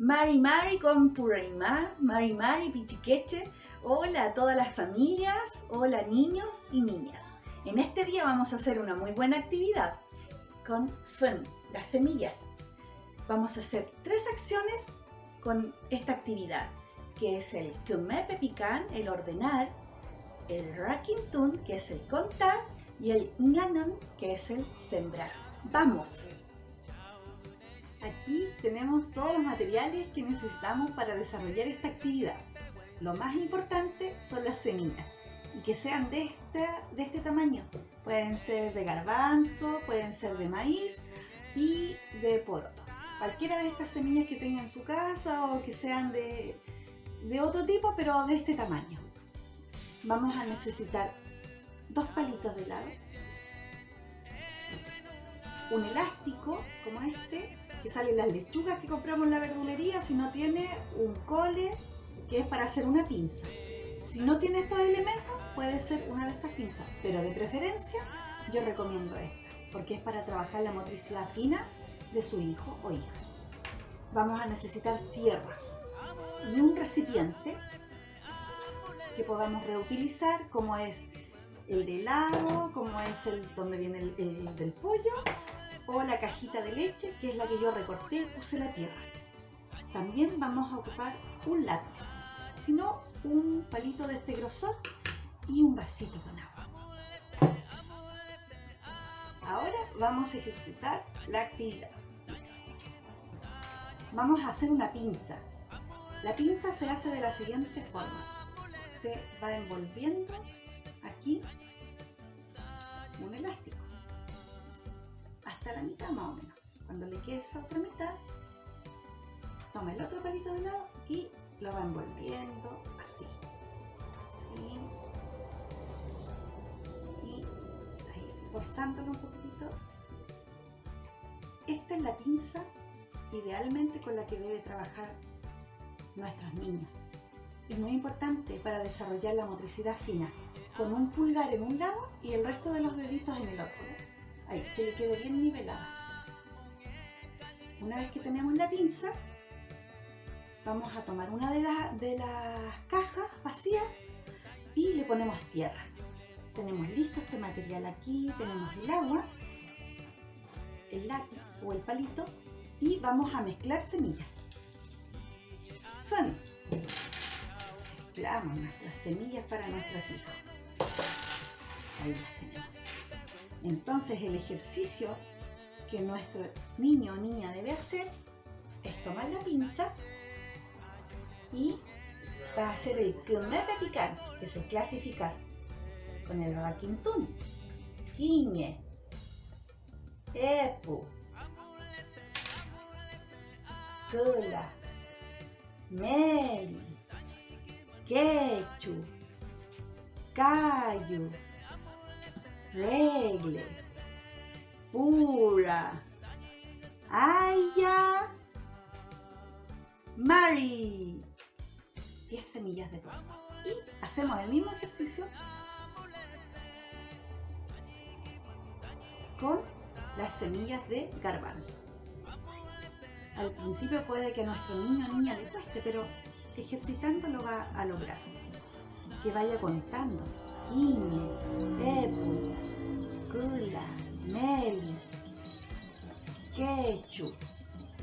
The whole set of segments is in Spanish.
Mari Mari con Puraimá, Mari Mari Pichiqueche. Hola a todas las familias, hola niños y niñas. En este día vamos a hacer una muy buena actividad con Fun, las semillas. Vamos a hacer 3 acciones con esta actividad, que es el Kumepe Pican, el ordenar, el Rakintun, que es el contar, y el Nganon, que es el sembrar. ¡Vamos! Aquí tenemos todos los materiales que necesitamos para desarrollar esta actividad. Lo más importante son las semillas y que sean de este tamaño. Pueden ser de garbanzo, pueden ser de maíz y de poroto. Cualquiera de estas semillas que tengan en su casa o que sean de otro tipo, pero de este tamaño. Vamos a necesitar 2 palitos de helados, un elástico como este, que salen las lechugas que compramos en la verdulería. Si no tiene, un cole, que es para hacer una pinza. Si no tiene estos elementos, puede ser una de estas pinzas, pero de preferencia yo recomiendo esta, porque es para trabajar la motricidad fina de su hijo o hija. Vamos a necesitar tierra y un recipiente que podamos reutilizar, como es el de helado, como es el donde viene el del pollo, o la cajita de leche, que es la que yo recorté y puse la tierra. También vamos a ocupar un lápiz, si no, un palito de este grosor y un vasito con agua. Ahora vamos a ejecutar la actividad. Vamos a hacer una pinza. La pinza se hace de la siguiente forma. Usted va envolviendo aquí un elástico hasta la mitad más o menos. Cuando le quede esa otra mitad, toma el otro palito de helado y lo va envolviendo así, y ahí, forzándolo un poquitito. Esta es la pinza idealmente con la que debe trabajar nuestros niños. Es muy importante para desarrollar la motricidad fina, con un pulgar en un lado y el resto de los deditos en el otro, ¿no? Ahí, que le quede bien nivelada. Una vez que tenemos la pinza, vamos a tomar una de las cajas vacías y le ponemos tierra. Tenemos listo este material aquí, tenemos el agua, el lápiz o el palito y vamos a mezclar semillas. Fun. Mezclamos nuestras semillas para nuestros hijos. Ahí las tenemos. Entonces el ejercicio que nuestro niño o niña debe hacer es tomar la pinza y va a hacer el Kumepe Pican, que es el clasificar, con el Rakintun, Quiñe, Epu, Kula, Meli, Quechu, Cayu, Regle, Pura, Aya, Mari. 10 semillas de poroto. Y hacemos el mismo ejercicio con las semillas de garbanzo. Al principio puede que a nuestro niño o niña le cueste, pero ejercitando lo va a lograr. Que vaya contando. Quiñe, Epu, Kula, Meli, Quechu,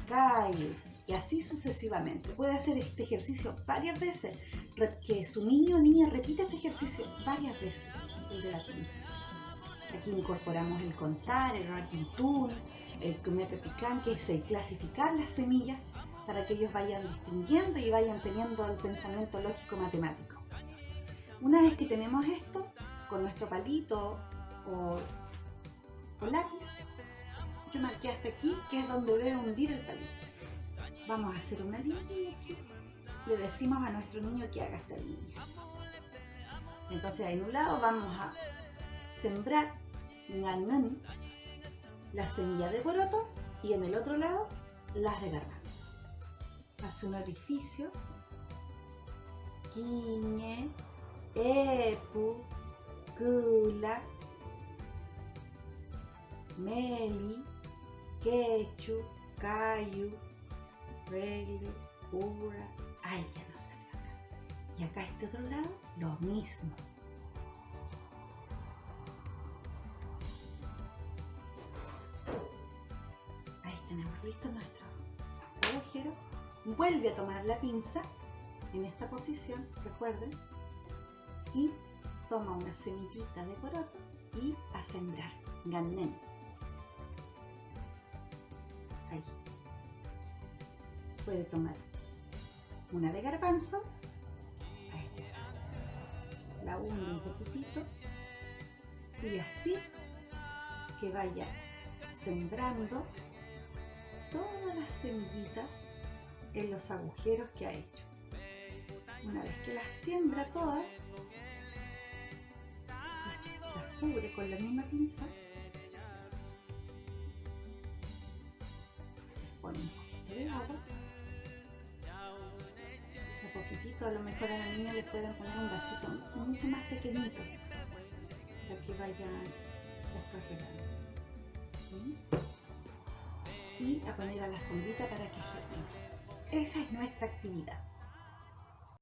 Cayu, y así sucesivamente. Puede hacer este ejercicio varias veces, que su niño o niña repita este ejercicio varias veces, el de la pinza. Aquí incorporamos el contar, el Rakintun, el Kumepe Pican, que es el clasificar las semillas para que ellos vayan distinguiendo y vayan teniendo el pensamiento lógico matemático. Una vez que tenemos esto, con nuestro palito o lápiz, yo marqué hasta aquí, que es donde debe hundir el palito. Vamos a hacer una línea aquí. Le decimos a nuestro niño que haga esta línea. Entonces en un lado vamos a sembrar las semillas de poroto y en el otro lado las de garbanzo. Hace un orificio. Quiñe, Epu, Kula, Meli, Quechu, Cayu, Regle, cubra. Ay, ya no salió acá. Y acá este otro lado, lo mismo. Ahí tenemos listo nuestro agujero. Vuelve a tomar la pinza en esta posición, recuerden, y toma una semillita de poroto y a sembrar. Gannen. Ahí. Puede tomar una de garbanzo. Ahí está. La hunde un poquitito y así que vaya sembrando todas las semillitas en los agujeros que ha hecho. Una vez que las siembra todas, las cubre con la misma pinza, pone un poquito de agua, un poquitito, a lo mejor a la niña le pueden poner un vasito mucho más pequeñito para que vaya después regando. ¿Sí? Y a poner a la sombrita para que germine. Esa es nuestra actividad.